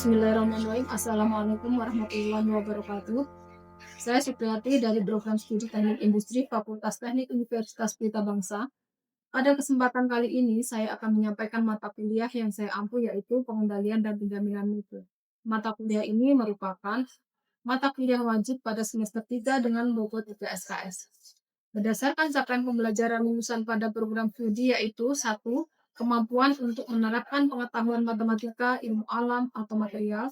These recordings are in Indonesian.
Bismillahirrahmanirrahim. Assalamualaikum warahmatullahi wabarakatuh. Saya Supriyati dari Program Studi Teknik Industri Fakultas Teknik Universitas Pelita Bangsa. Pada kesempatan kali ini, saya akan menyampaikan mata kuliah yang saya ampu, yaitu pengendalian dan penjaminan mutu. Mata kuliah ini merupakan mata kuliah wajib pada semester 3 dengan bobot 3 SKS. Berdasarkan capaian pembelajaran lulusan pada program studi, yaitu satu, kemampuan untuk menerapkan pengetahuan matematika, ilmu alam atau material,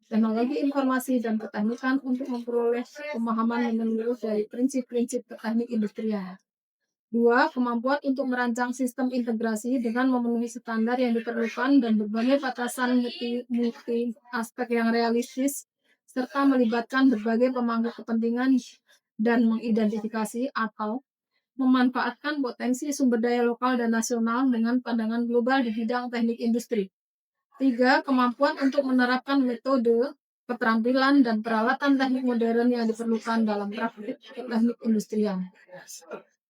teknologi informasi dan keteknikan untuk memperoleh pemahaman menyeluruh dari prinsip-prinsip teknik industrial. Dua, kemampuan untuk merancang sistem integrasi dengan memenuhi standar yang diperlukan dan berbagai batasan multi aspek yang realistis, serta melibatkan berbagai pemangku kepentingan dan mengidentifikasi atau memanfaatkan potensi sumber daya lokal dan nasional dengan pandangan global di bidang teknik industri. Tiga, kemampuan untuk menerapkan metode, keterampilan, dan peralatan teknik modern yang diperlukan dalam praktik teknik industrial.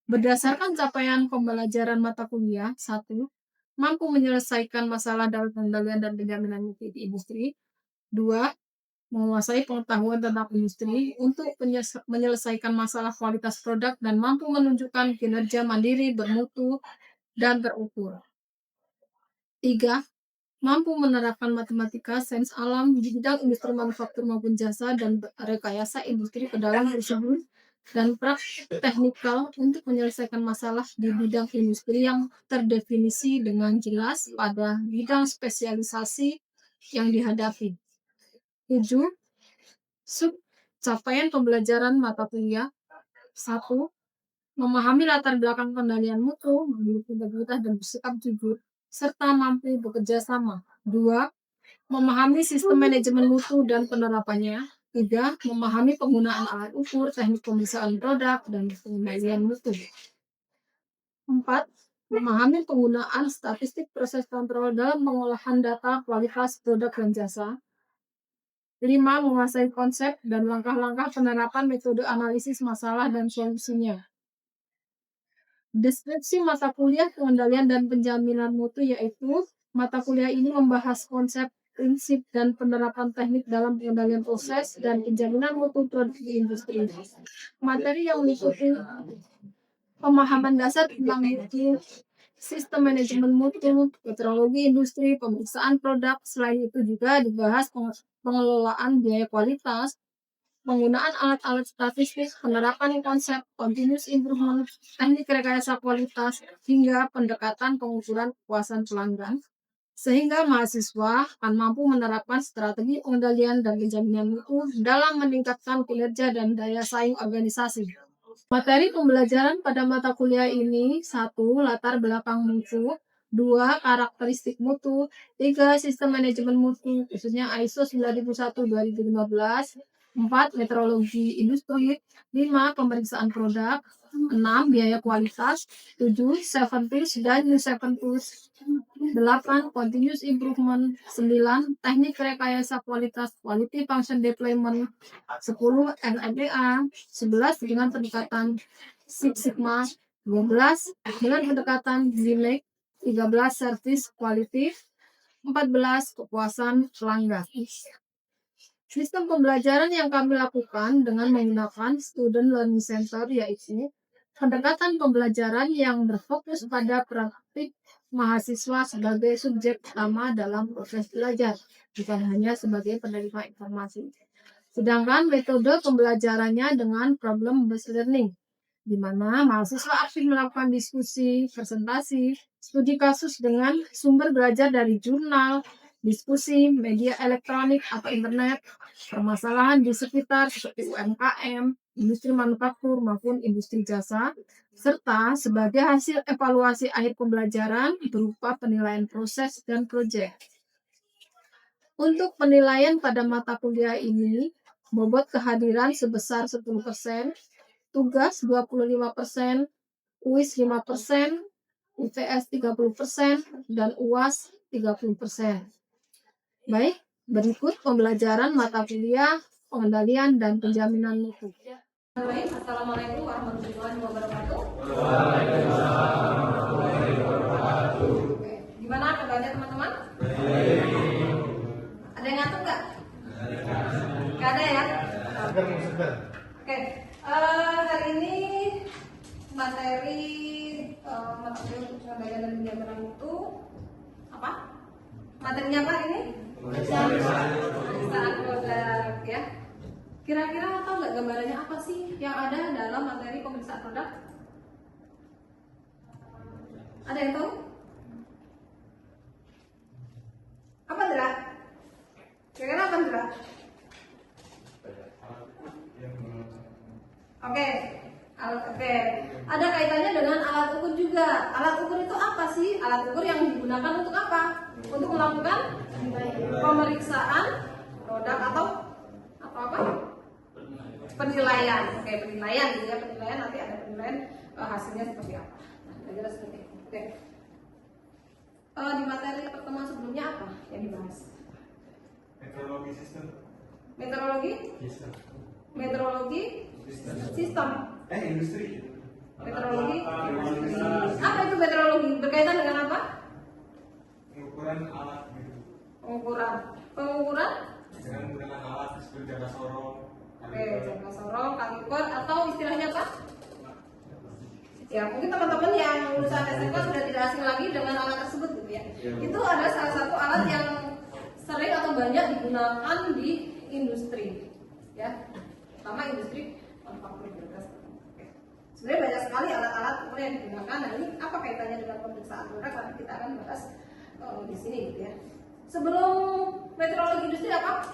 Berdasarkan capaian pembelajaran mata kuliah, satu, mampu menyelesaikan masalah dalam pengendalian dan penjaminan mutu di industri. Dua, menguasai pengetahuan tentang industri untuk menyelesaikan masalah kualitas produk dan mampu menunjukkan kinerja mandiri, bermutu, dan terukur. Tiga, mampu menerapkan matematika, sains alam di bidang industri manufaktur maupun jasa dan rekayasa industri ke dalam prosedur dan praktik teknikal untuk menyelesaikan masalah di bidang industri yang terdefinisi dengan jelas pada bidang spesialisasi yang dihadapi. 7. Capaian pembelajaran mata kuliah. 1. Memahami latar belakang pengendalian mutu, memiliki integritas dan bersikap jujur, serta mampu bekerja sama. 2. Memahami sistem manajemen mutu dan penerapannya. 3. Memahami penggunaan alat ukur, teknik pemeriksaan produk, dan pengendalian mutu. 4. Memahami penggunaan statistik proses kontrol dalam pengolahan data kualitas produk dan jasa. 5. Menguasai konsep dan langkah-langkah penerapan metode analisis masalah dan solusinya. Deskripsi mata kuliah pengendalian dan penjaminan mutu, yaitu mata kuliah ini membahas konsep, prinsip, dan penerapan teknik dalam pengendalian proses dan penjaminan mutu produk di industri. Materi yang meliputi pemahaman dasar tentang mutu, sistem manajemen mutu, metrologi industri, pemeriksaan produk. Selain itu juga dibahas pengelolaan biaya kualitas, penggunaan alat-alat statistik, penerapan konsep continuous improvement, teknik rekayasa kualitas, hingga pendekatan pengukuran kepuasan pelanggan, sehingga mahasiswa akan mampu menerapkan strategi pengendalian dan penjaminan mutu dalam meningkatkan kinerja dan daya saing organisasi. Materi pembelajaran pada mata kuliah ini: 1. Latar belakang mutu. 2. Karakteristik mutu. 3. Sistem manajemen mutu, khususnya ISO 9001-2015. 4. Metrologi industri. 5. Pemeriksaan produk. 6. Biaya kualitas. 7. Seven tools dan new seven tools. 8. Continuous improvement. 9. Teknik rekayasa kualitas, quality function deployment. 10. NMDA. 11. Dengan pendekatan Six Sigma. 12. Dengan pendekatan GMAC. 13. Service quality. 14. Kepuasan pelanggan. Sistem pembelajaran yang kami lakukan dengan menggunakan Student Learning Center, yaitu pendekatan pembelajaran yang berfokus pada praktik mahasiswa sebagai subjek utama dalam proses belajar, bukan hanya sebagai penerima informasi. Sedangkan metode pembelajarannya dengan problem-based learning, di mana mahasiswa aktif melakukan diskusi, presentasi, studi kasus dengan sumber belajar dari jurnal, diskusi, media elektronik atau internet, permasalahan di sekitar seperti UMKM, industri manufaktur maupun industri jasa, serta sebagai hasil evaluasi akhir pembelajaran berupa penilaian proses dan proyek. Untuk penilaian pada mata kuliah ini, bobot kehadiran sebesar 10%, tugas 25%, kuis 5%, UTS 30%, dan UAS 30%. Baik, berikut pembelajaran mata kuliah pengendalian dan penjaminan mutu. Assalamualaikum warahmatullahi wabarakatuh. Oke. Gimana kabarnya teman-teman? Ada yang ngantuk nggak? Nggak ada ya? Oke. Hari ini materi mata kuliah untuk pengendalian dan penjaminan mutu apa? Materinya apa ini? Pemeriksaan produk ya. Kira-kira tahu nggak gambarannya apa sih yang ada dalam materi pemeriksaan produk? Ada yang tahu? Apa Dra? Kira-kira apa Dra? Oke, oke. Ada kaitannya dengan alat ukur juga. Alat ukur itu apa sih? Alat ukur yang digunakan untuk apa? Untuk melakukan pemeriksaan produk atau apa? Penilaian. Oke, penilaian gitu ya. Penilaian nanti ada penilaian hasilnya seperti apa. Nah, jelas seperti itu. Oke. Di materi pertemuan sebelumnya apa yang dibahas? Meteorologi sistem. Meteorologi? Sistem. Meteorologi? Sistem. Industri. Meteorologi? Apa itu meteorologi? Berkaitan dengan apa? Pengukuran alat gitu. Pengukuran. Pengukuran? Dengan menggunakan alat seperti jangka sorong. Oke, jangka sorong, kaliper, atau istilahnya apa? Ya, mungkin teman-teman yang lulusan SMK sudah tidak asing lagi dengan alat tersebut gitu ya. Itu ada salah satu alat yang sering atau banyak digunakan di industri, ya, terutama industri manufaktur bergas. Sebenarnya banyak sekali alat-alat ukur yang digunakan. Nah, ini apa kaitannya dengan pemeriksaan produk? Karena kita akan bahas di sini gitu ya. Sebelum meteorologi industri apa?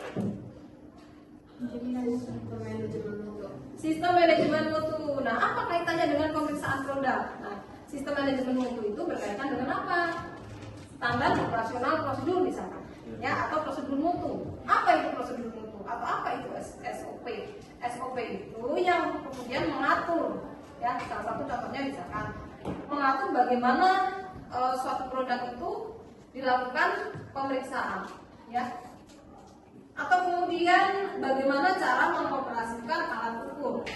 Sistem manajemen mutu. Nah, apa kaitannya dengan pemeriksaan produk? Nah, sistem manajemen mutu itu berkaitan dengan apa? Standar operasional prosedur misalkan, ya, atau prosedur mutu. Apa itu prosedur mutu? Atau apa itu SOP? SOP itu yang kemudian mengatur, ya, salah satu contohnya misalkan mengatur bagaimana suatu produk itu dilakukan pemeriksaan, ya. Atau kemudian bagaimana cara mengoperasikan alat ukur,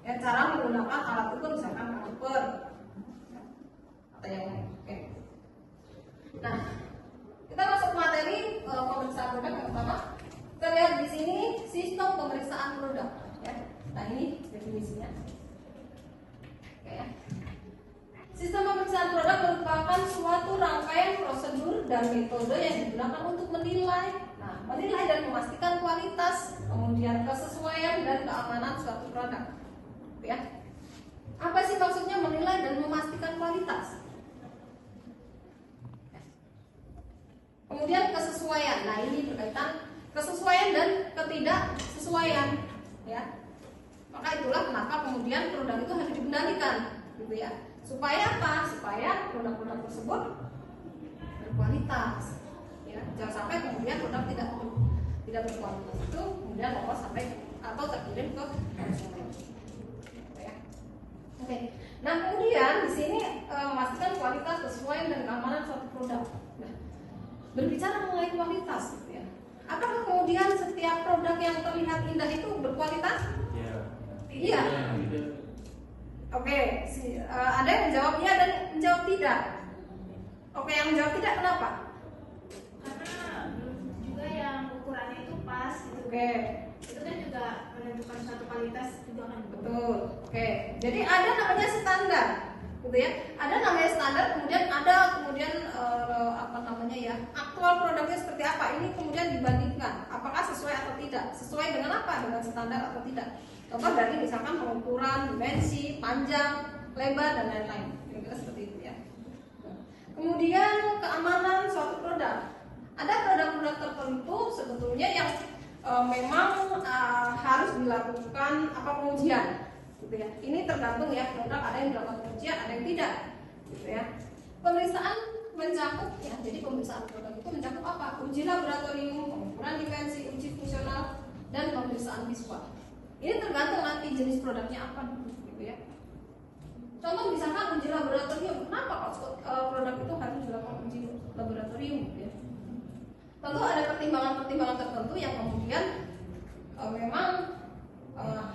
ya, cara menggunakan alat ukur misalkan kaliper atau yang lain. Oke. Nah, kita masuk materi pemeriksaan produk yang pertama. Kita lihat di sini sistem pemeriksaan produk, ya. Nah, ini definisinya. Oke, ya. Sistem pemeriksaan produk merupakan suatu rangkaian prosedur dan metode yang digunakan untuk menilai, menilai dan memastikan kualitas, kemudian kesesuaian dan keamanan suatu produk. Ya. Apa sih maksudnya menilai dan memastikan kualitas? Kemudian kesesuaian. Nah, ini berkaitan kesesuaian dan ketidaksesuaian, ya. Maka itulah kenapa kemudian produk itu harus dikendalikan, gitu ya. Supaya apa? Supaya produk-produk tersebut berkualitas. Ya, jangan sampai kemudian produk tidak berkualitas itu kemudian lolos sampai atau terkirim ke konsumen. Ya. Oke. Nah, kemudian di sini memastikan kualitas, kesesuaian dan keamanan suatu produk. Nah, berbicara mengenai kualitas, gitu ya. Apakah kemudian setiap produk yang terlihat indah itu berkualitas? Iya. Oke, ada yang menjawab iya dan menjawab tidak. Oke, yang menjawab tidak kenapa? Karena juga yang ukurannya itu pas gitu. Oke. Itu kan juga menentukan suatu kualitas juga kan. Betul. Oke. Jadi ada namanya standar, gitu ya. Ada namanya standar, kemudian ada apa namanya ya? Aktual produknya seperti apa? Ini kemudian dibandingkan apakah sesuai atau tidak. Sesuai dengan apa? Dengan standar atau tidak. Contoh dari misalkan pengukuran, dimensi, panjang, lebar dan lain-lain. Kira-kira seperti itu ya. Kemudian keamanan suatu produk. Ada produk-produk tertentu sebetulnya yang memang harus dilakukan pengujian, gitu ya. Ini tergantung ya, produk ada yang dilakukan pengujian, ada yang tidak, gitu ya. Pemeriksaan mencakup ya, jadi pemeriksaan produk itu mencakup apa? Uji laboratorium, pengukuran dimensi, uji fungsional, dan pemeriksaan visual. Ini tergantung nanti jenis produknya apa, gitu ya. Contoh misalkan uji laboratorium, kenapa produk itu harus dilakukan uji laboratorium, gitu ya? Tentu ada pertimbangan-pertimbangan tertentu yang kemudian memang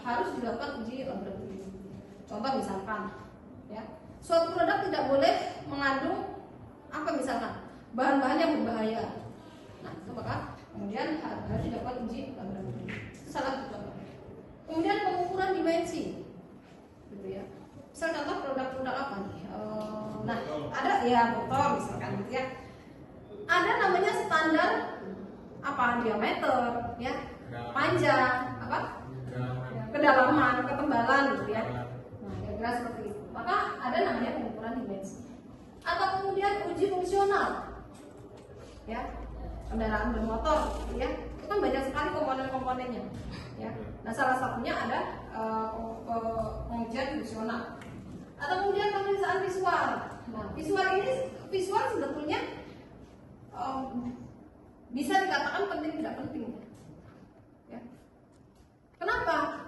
harus dilakukan melakukan uji laboratorium. Contoh misalkan, ya, suatu produk tidak boleh mengandung apa misalkan bahan-bahan yang berbahaya. Nah, itu maka kemudian harus dilakukan uji laboratorium. Itu salah satu contoh. Kemudian pengukuran dimensi, gitu ya. Misal contoh produk-produk apa nih? Nah, ada ya botol misalkan gitu ya. Ada namanya standar apa diameter, ya, panjang, apa, kedalaman, ketebalan, gitu ya. Nah, kira-kira seperti itu. Maka ada namanya pengukuran dimensi. Atau kemudian uji fungsional, ya, kendaraan bermotor, gitu ya. Itu kan banyak sekali komponen-komponennya, ya. Nah, salah satunya ada pengujian fungsional. Atau kemudian pemeriksaan visual. Nah, visual sebetulnya bisa dikatakan penting tidak penting, ya. Kenapa?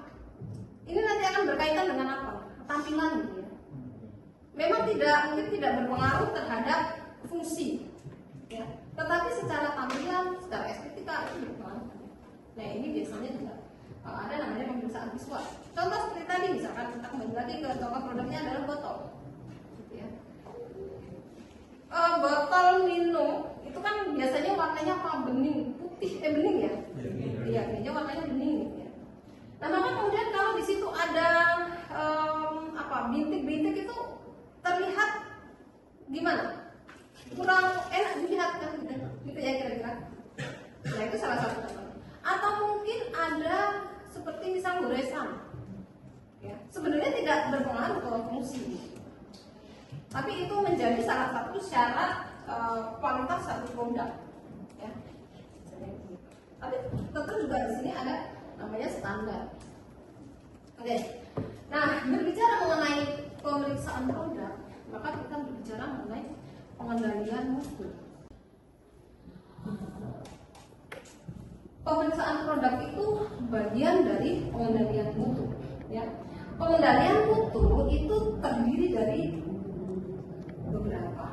Ini nanti akan berkaitan dengan apa? Tampilan, gitu ya. Memang mungkin tidak berpengaruh terhadap fungsi, ya. Tetapi secara tampilan, secara estetika itu berpengaruh. Nah, ini biasanya juga ada namanya pemeriksaan visual. Contoh seperti tadi, misalkan kita kembali lagi ke contoh produknya adalah botol, gitu ya. Botol minum itu kan biasanya warnanya apa? Bening, putih, bening ya? Iya, biasanya warnanya bening, gitu ya. Nah, maka kemudian kalau di situ ada bintik-bintik itu terlihat gimana? Kurang enak dilihat kan, gitu ya kira-kira. Nah, itu salah satu contoh. Atau mungkin ada seperti misal goresan, ya, sebenarnya tidak berpengaruh ke fungsi, tapi itu menjadi salah satu syarat kualitas satu produk, ya. Tapi tentu juga di sini ada namanya standar. Oke. Nah, berbicara mengenai pemeriksaan produk, maka kita berbicara mengenai pengendalian mutu. Pemeriksaan produk itu bagian dari pengendalian mutu, ya. Pengendalian mutu itu terdiri dari beberapa.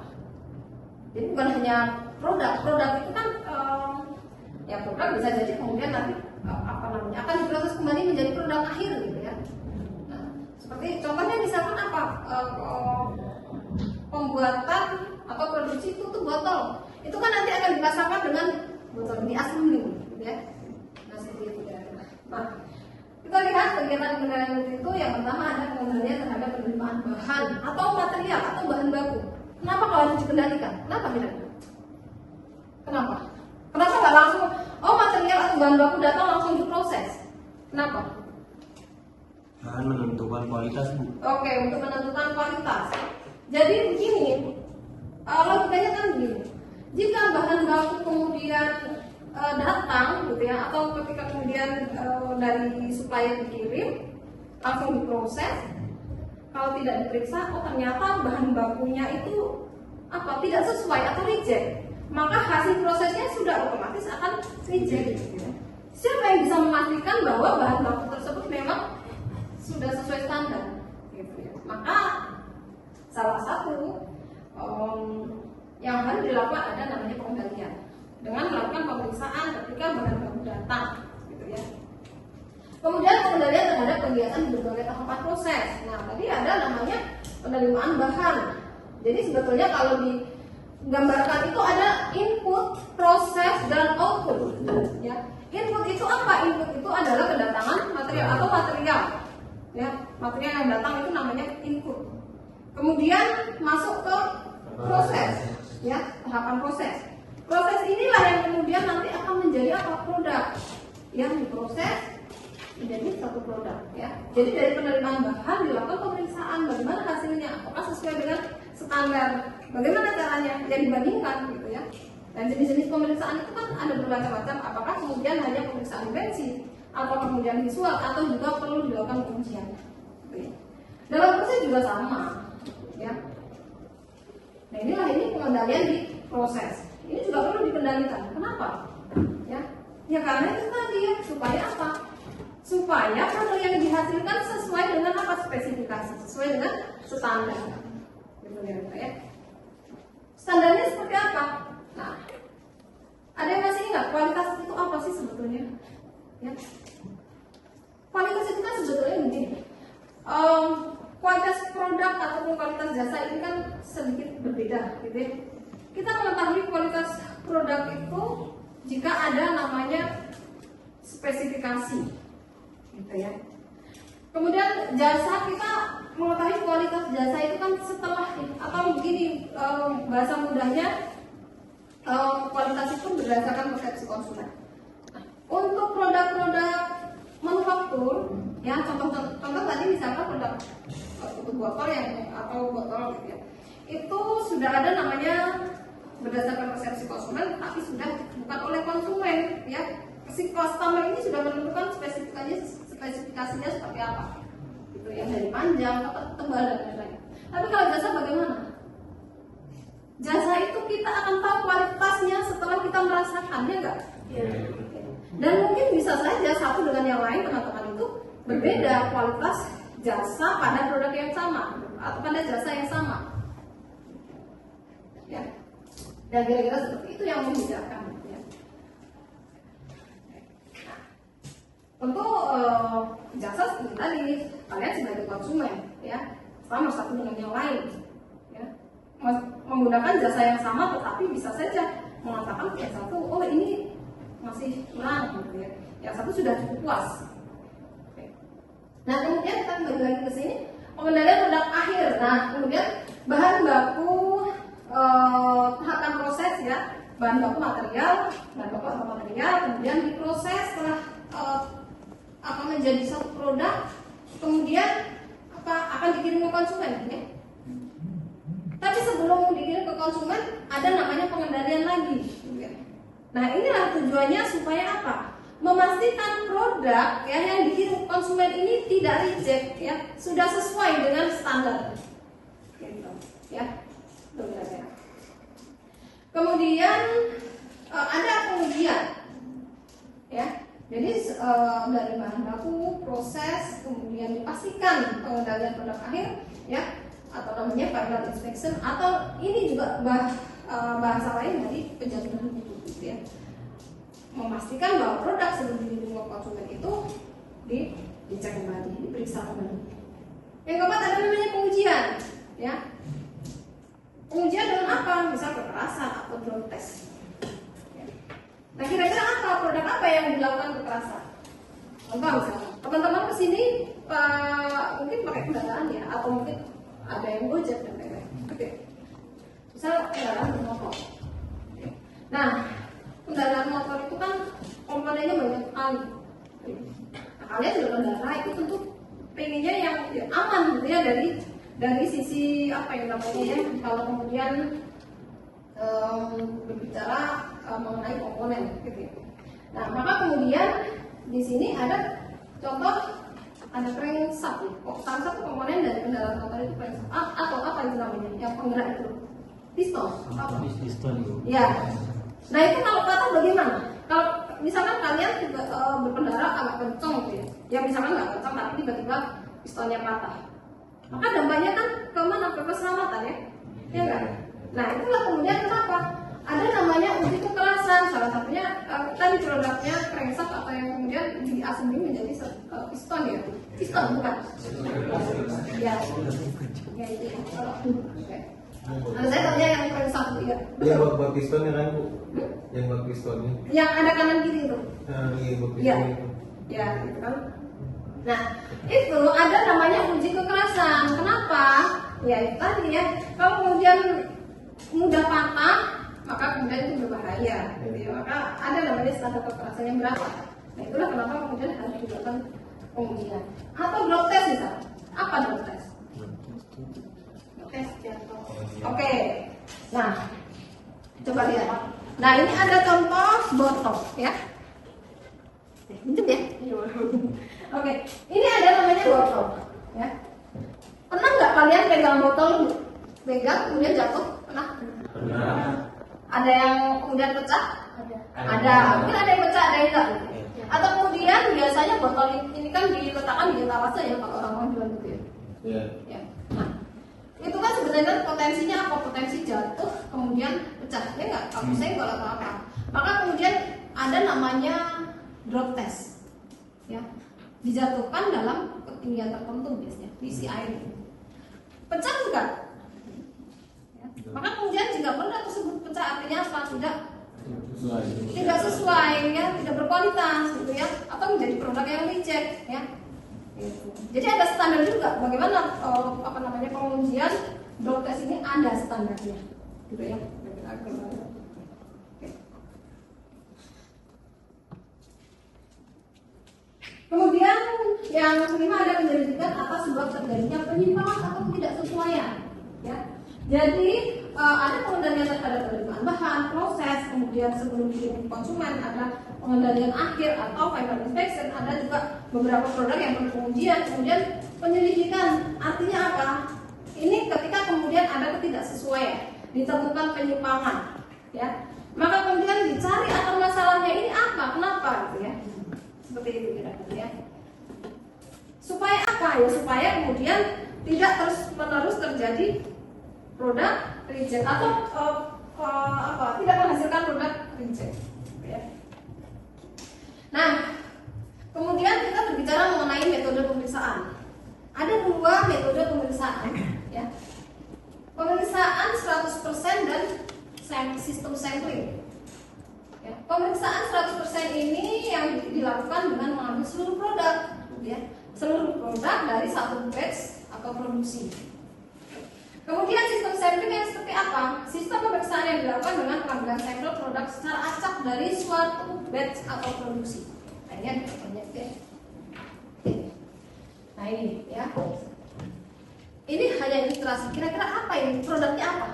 Jadi bukan hanya produk itu kan ya produk bisa jadi kemudian nanti akan diproses kembali menjadi produk akhir, gitu ya. Nah, seperti contohnya misalkan apa, pembuatan atau produksi itu tuh botol, itu kan nanti akan dipasangkan dengan botol di assembly, gitu ya. Nah, seperti itu ya. Nah, kita lihat kegiatan pengendalian mutu itu yang pertama ada pengendalian terhadap penerimaan bahan atau material atau bahan baku. Kenapa kalau harus dikendalikan? Kenapa tidak? Kenapa? Kenapa nggak langsung material atau bahan baku datang langsung diproses? Kenapa? Bahan menentukan kualitas, Bu. Oke, untuk menentukan kualitas. Jadi begini, logikanya kan begini. Jika bahan baku kemudian datang, gitu ya, atau ketika kemudian dari supplier dikirim langsung diproses, kalau tidak diperiksa, ternyata bahan bakunya itu tidak sesuai atau reject, maka hasil prosesnya sudah otomatis akan reject, gitu ya. Siapa yang bisa memastikan bahwa bahan baku tersebut memang sudah sesuai standar, gitu ya. Maka salah satu yang harus dilakukan ada namanya pengendalian dengan melakukan pemeriksaan ketika bahan baku datang, gitu ya. Kemudian pengendalian terhadap kegiatan di berbagai tahapan proses. Nah, tadi ada namanya penerimaan bahan. Jadi sebetulnya kalau digambarkan itu ada input, proses, dan output, ya. Input itu apa? Input itu adalah kedatangan material atau material, ya. Material yang datang itu namanya input. Kemudian masuk ke proses, ya, tahapan proses. Proses inilah yang kemudian nanti akan menjadi produk yang diproses menjadi satu produk, ya. Jadi dari penerimaan bahan dilakukan pemeriksaan bagaimana hasilnya, apakah sesuai dengan standar, bagaimana caranya, ya dibandingkan, gitu ya. Dan jenis-jenis pemeriksaan itu kan ada bermacam-macam, apakah kemudian hanya pemeriksaan dimensi atau kemudian visual atau juga perlu dilakukan pengujian, gitu ya. Dalam proses juga sama, ya. Nah, ini pengendalian di proses. Ini juga perlu dikendalikan. Kenapa? Ya karena itu tadi, ya, supaya apa? Supaya produk yang dihasilkan sesuai dengan apa, spesifikasi, sesuai dengan standar, gitu ya. Standarnya seperti apa? Nah, ada yang masih ingat kualitas itu apa sih sebetulnya? Ya. Kualitas itu kan sebetulnya begini. kualitas produk ataupun kualitas jasa ini kan sedikit berbeda, gitu ya. Kita mengetahui kualitas produk itu jika ada namanya spesifikasi, gitu ya. Kemudian jasa, kita mengetahui kualitas jasa itu kan setelah, atau begini bahasa mudahnya, kualitas itu berdasarkan persepsi konsumen. Nah, untuk produk-produk manufaktur, ya contoh tadi misalkan produk tutup botol yang atau botol gitu ya, itu sudah ada namanya berdasarkan persepsi konsumen, tapi sudah bukan oleh konsumen, ya. Si customer ini sudah menentukan spesifikasinya seperti apa, gitu ya, dari panjang atau tebal dan lain-lain. Tapi kalau jasa bagaimana? Jasa itu kita akan tahu kualitasnya setelah kita merasakannya, enggak? Dan mungkin bisa saja satu dengan yang lain, teman-teman, itu berbeda kualitas jasa pada produk yang sama atau pada jasa yang sama, ya. Dan kira-kira seperti itu yang membedakan, ya. Nah, tentu jasa seperti tadi, kalian sebagai konsumen, ya, sama satu dengan yang lain, ya, menggunakan jasa yang sama, tetapi bisa saja mengatakan yang satu, oh ini masih kurang, gitu ya. Yang satu sudah cukup puas. Oke. Nah, kemudian kita kembali lagi ke sini, pengendalian produk akhir. Nah, kemudian bahan baku, tahapan proses, ya, bahan baku material, kemudian diproses setelah akan menjadi satu produk, kemudian akan dikirim ke konsumen, ya. Tapi sebelum dikirim ke konsumen, ada namanya pengendalian lagi, ya. Nah, inilah tujuannya supaya apa? Memastikan produk, ya, yang dikirim konsumen ini tidak reject, ya, sudah sesuai dengan standar, gitu, ya. Kemudian ada pengujian, ya. Jadi dari bahan baku, proses, kemudian dipastikan pengendalian produk akhir, ya, atau namanya final inspection, atau ini juga bahasa lain dari penjaminan mutu, ya. Memastikan bahwa produk sebelum dikirim ke konsumen itu dicek kembali, diperiksa kembali. Yang keempat ada namanya pengujian, ya. Pengujian dengan apa? Misal kekerasan atau drone test. Ya. Nah, kira-kira apa produk apa yang dilakukan kekerasan? Contoh misalnya, teman-teman kesini mungkin pakai kendaraan, ya, atau mungkin ada yang gojek dan lain-lain. Oke. Misal kendaraan bermotor. Oke. Nah, kendaraan motor itu kan komponennya banyak sekali. Nah, kalian sudah kendara itu tentu pengennya yang aman, gitu ya, dari sisi apa yang namanya, ya, kalau kemudian berbicara mengenai komponen, gitu. Nah, maka kemudian di sini ada contoh, ada crankshaft, ya. Salah satu komponen dari kendaraan motor itu crankshaft, atau apa itu namanya, yang penggerak itu piston, apa? Piston. Ya. Nah, itu kalau patah bagaimana? Kalau misalkan kalian berkendara agak kencang, gitu ya, yang misalkan nggak kencang tapi tiba-tiba pistonnya patah, maka dampaknya kan kemana? Ke keselamatan, ya, ya enggak? Nah, itulah kemudian kenapa ada namanya uji kekerasan. Salah satunya tadi produknya crankshaft atau yang kemudian diasumsi menjadi piston, ya, piston bukan? Ya, ya itu. Oke. Nah, saya tanya yang crankshaft, ya. Yang buat pistonnya kan, Bu? Yang buat pistonnya. Yang ada kanan kiri itu. Nah, iya buat Ya, pistonnya itu. ya, gitu kan. Nah, itu ada namanya uji kekerasan. Kenapa? Ya itu tadi, ya. Kalau kemudian mudah patah, maka kemudian itu berbahaya, gitu ya. Maka ada namanya standar kekerasan yang berapa. Nah, itulah kenapa kemudian harus dilakukan pengujian. Atau drop test misalnya. Apa drop test? Drop test jatuh. Oke. Nah, coba lihat. Nah, ini ada contoh botol, ya. Minjem, ya. Oke, ini ada namanya botol, ya. Pernah nggak kalian pegang botol, kemudian jatuh? Pernah? Ada yang kemudian pecah? Ada. Mungkin ada yang pecah, ada yang enggak. Atau kemudian biasanya botol ini kan diletakkan di etalase, ya, kalau orang jual gitu, ya. Iya. Ya. Nah, itu kan sebenarnya potensinya apa? Potensi jatuh kemudian pecah, ya nggak? Kalau senggol atau apa. Maka kemudian ada namanya drop test, ya. dijatuhkan dalam ketinggian tertentu biasanya PCI. Pecah enggak? Ya. Maka kemudian jika produk tersebut pecah artinya apa? Tidak sesuai ya, tidak berkualitas gitu ya, atau menjadi produk yang reject ya. Gitu. Jadi ada standar juga bagaimana pengujian block test ini ada standarnya gitu ya. Kemudian yang kelima ada penyelidikan atas sebab terjadinya penyimpangan atau ketidaksesuaian. Ya. Jadi ada pengendalian terhadap penerimaan bahan, proses, kemudian sebelum dikirim konsumen ada pengendalian akhir atau final inspection, ada juga beberapa produk yang perlu pengujian, kemudian penyelidikan artinya apa? Ini ketika kemudian ada ketidaksesuaian, ditemukan penyimpangan, ya, maka kemudian dicari akar masalahnya ini apa, kenapa, gitu ya. Seperti itu kira-kira ya. Supaya apa ya? Supaya kemudian tidak terus-menerus terjadi produk reject atau tidak menghasilkan produk reject. Ya. Nah, kemudian kita berbicara mengenai metode pemeriksaan. Ada dua metode pemeriksaan, ya. Pemeriksaan 100% dan sistem sampling. Ya, pemeriksaan 100% ini yang dilakukan dengan mengambil seluruh produk, ya, seluruh produk dari satu batch atau produksi. Kemudian sistem sampling yang seperti apa? Sistem pemeriksaan yang dilakukan dengan pengambilan sampel produk secara acak dari suatu batch atau produksi. Nah ini ada contohnya, ya. Nah ini, ya. Ini hanya ilustrasi. Kira-kira apa ini? Produknya apa?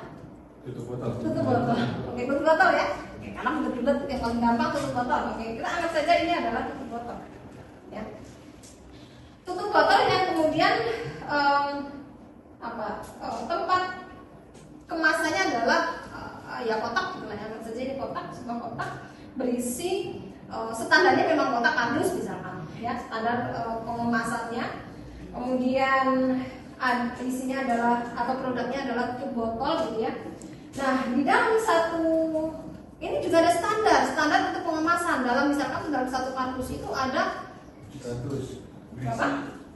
Tutup botol. Tutup botol. Oke, tutup botol ya. Oke, karena bulat-bulat yang paling gampang tutup botol. Oke, kita anggap saja ini adalah tutup botol. Ya. Tutup botol yang kemudian tempat kemasannya adalah ya kotak, anggap saja ini kotak, sebuah kotak berisi standarnya memang kotak kardus misalkan, ya, standar pengemasannya. Kemudian isinya adalah atau produknya adalah tutup botol gitu ya. Nah, di dalam satu ini juga ada standar untuk pengemasan. Dalam misalkan dalam satu kardus itu ada 100. berapa?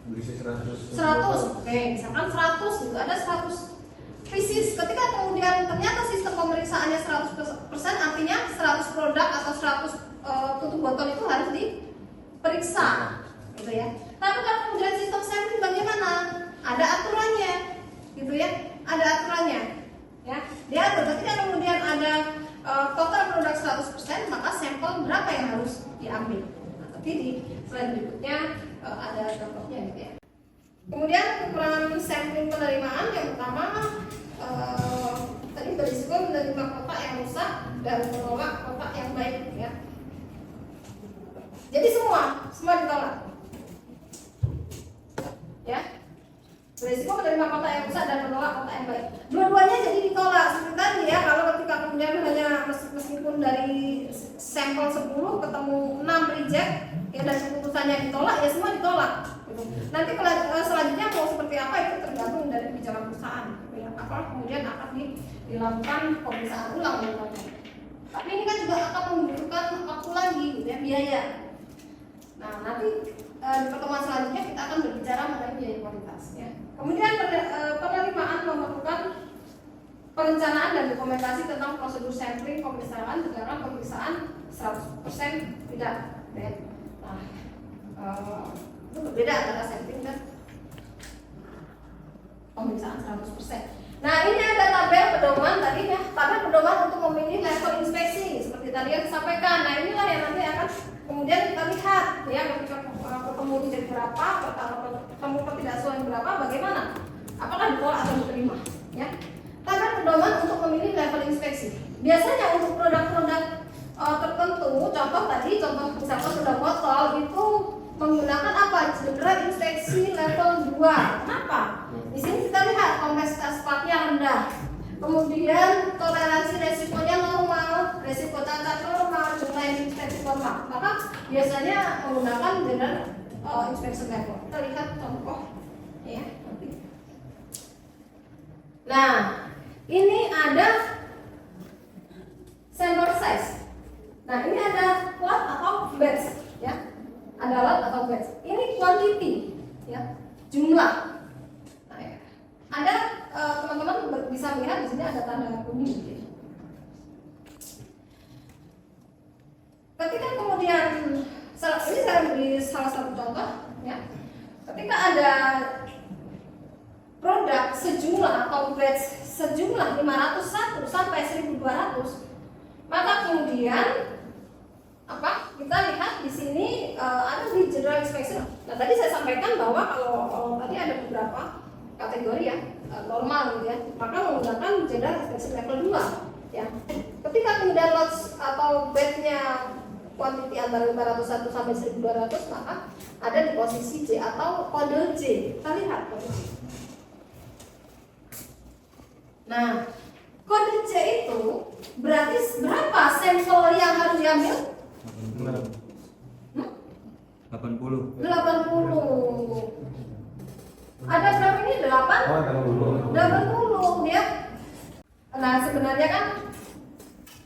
Berisi 100. 100. Oke, misalkan 100 itu ada 100 pieces. Ketika kemudian ternyata sistem pemeriksaannya 100%, artinya 100 produk atau 100 tutup botol itu harus diperiksa, gitu ya. Tapi kalau kemudian sistem sampling bagaimana? Ada aturannya, gitu ya. Ada aturannya, ya. Diatur ketika kemudian ada total produk 100%, maka sampel berapa yang harus diambil. Nah, tapi di slide berikutnya ada contohnya, gitu ya. Kemudian kekurangan sampling penerimaan yang pertama tadi berisiko menerima kotak yang rusak dan menolak kotak yang baik, ya. Jadi semua ditolak, ya. Berisiko menerima kotak yang rusak dan menolak kotak yang baik. Dua-duanya jadi ditolak. Seperti tadi ya, kalau ketika kemudian hanya meskipun dari sampel 10 ketemu 6 reject, ya, dan keputusannya ditolak, ya semua ditolak. Gitu. Nanti selanjutnya mau seperti apa itu tergantung dari kebijakan perusahaan. Gitu ya. Apakah kemudian akan dilakukan pemeriksaan ulang misalnya. Tapi ini kan juga akan membutuhkan waktu lagi, gitu ya, biaya. Nah, nanti di pertemuan selanjutnya kita akan berbicara mengenai biaya kualitas, ya. Kemudian penerimaan memerlukan perencanaan dan dokumentasi tentang prosedur sampling pemeriksaan dalam pemeriksaan 100% tidak. Nah, itu berbeda antara sampling dan pemeriksaan 100%. Nah, ini ada tabel pedoman tadi ya, tabel pedoman untuk memilih level inspeksi seperti tadi yang disampaikan. Nah, inilah yang nanti akan kemudian kita lihat ya, ketika ketemu jadi berapa, ketemu ketidaksesuaian berapa, bagaimana, apakah ditolak atau diterima, ya. Tabel pedoman untuk memilih level inspeksi. Biasanya untuk produk-produk tertentu, contoh misalkan sudah botol itu menggunakan apa? General inspeksi level 2. Kenapa? Di sini kita lihat kompleksitas partnya rendah. Kemudian toleransi resikonya normal, resiko cacat normal, jumlah inspeksi normal. Maka biasanya menggunakan general inspection level. Kita lihat contoh, ya. Nah, ini ada sample size. Nah, ini ada lot atau batch, ya. ada lot atau batch. Ini quantity, ya, jumlah. Nah, ya. Ada teman-teman bisa melihat di sini ada tanda kuning. Ya. Ketika kemudian ini saya beri salah satu contoh, ya. Ketika ada produk sejumlah atau batch sejumlah 501 sampai 1200, maka kemudian apa? Kita lihat di sini ada di general inspection. Nah, tadi saya sampaikan bahwa kalau tadi ada beberapa kategori ya, normal gitu ya, maka menggunakan general inspection level 2 ya. Ketika kemudian lots atau batch-nya quantity antara 501 sampai 1200, maka ada di posisi J atau kode J. Kita lihat kode J. Nah, kode C itu berarti berapa sampel yang harus diambil? 80. 80. Ada berapa ini? 80 ya. Nah, sebenarnya kan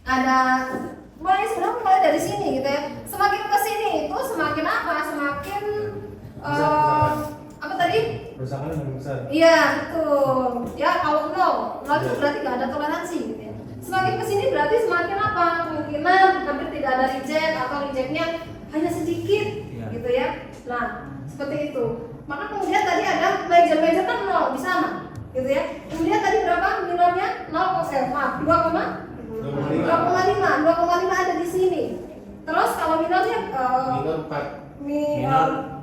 ada mulai dari sini gitu ya. Semakin ke sini itu semakin apa? Semakin apa tadi? Perusahaan yang besar. Iya, betul. Ya, kalau nol itu berarti nggak ada toleransi gitu ya. Semakin ke sini berarti semakin apa? Kemungkinan hampir tidak ada reject atau rejectnya hanya sedikit gitu ya. Nah, seperti itu. Maka kemudian tadi ada major kan 0 di sana gitu ya. Kemudian tadi berapa? Minornya 2,5 ada di sini. Terus kalau minornya Minor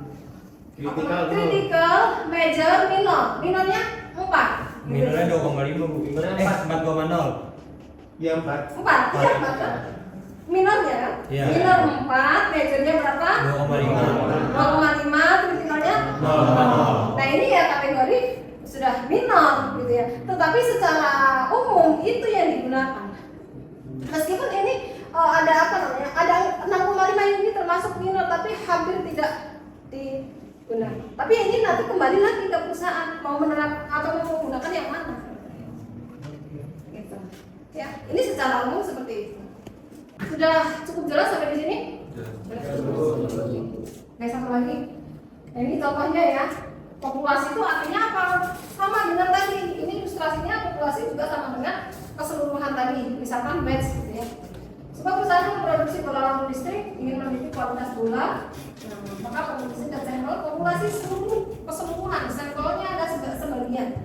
4. critical, major, minornya 4. Minornya 2,5 Bu. 4,0. Iya 4. 4 kan? Minornya kan? Iya. Minor 4, majornya berapa? 2,5, criticalnya 0,0. Nah, ini ya kategori sudah minor gitu ya. Tetapi secara umum itu yang digunakan. Meskipun ini ada apa namanya? Ada 6,5 ini termasuk minor tapi hampir tidak digunakan. Tapi ini nanti kembali lagi ke perusahaan mau menerapkan atau mau menggunakan yang mana. Gitu. Ya, ini secara umum seperti itu. Sudah cukup jelas sampai di sini? Oke, satu lagi. Nah, ini contohnya ya. Populasi itu artinya apa? Sama dengan tadi. Ini ilustrasinya populasi juga sama dengan keseluruhan tadi. Misalkan batch gitu ya. Sebuah perusahaan yang memproduksi bola lampu listrik ingin memiliki kualitas bola. Nah, maka produksi dan sampel populasi keseluruhan sampelnya ada sebagian.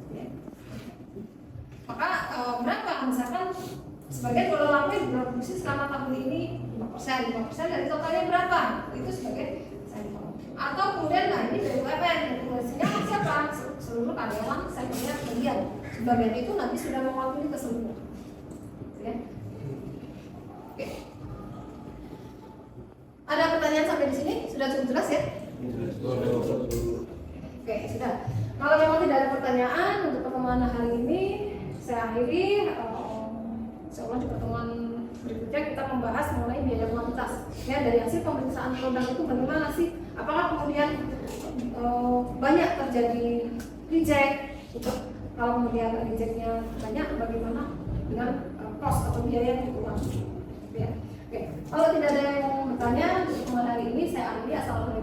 Ya. Maka berapa? Misalkan sebagian bola lampu yang diproduksi selama tahun ini 5% dari totalnya berapa? Itu sebagai sampel. Atau kemudian nah ini dari UMN, populasinya siapa? Seluruh karyawan sampelnya sebagian. Sebagian itu nanti sudah mewakili keseluruhan. Ya. Oke. Ada pertanyaan sampai di sini? Sudah cukup jelas ya? Oke, sudah. Kalau memang tidak ada pertanyaan untuk pertemuan hari ini, saya akhiri. Insyaallah di pertemuan berikutnya kita membahas mengenai biaya kuantitas. Ya, dari hasil pemeriksaan produk itu bagaimana sih? Apakah kemudian banyak terjadi reject? Kalau kemudian rejectnya banyak, bagaimana dengan cost atau biaya yang dikeluarkan? Ya. Oke. Kalau tidak ada yang bertanya untuk pertemuan hari ini, saya akhiri. Assalamualaikum.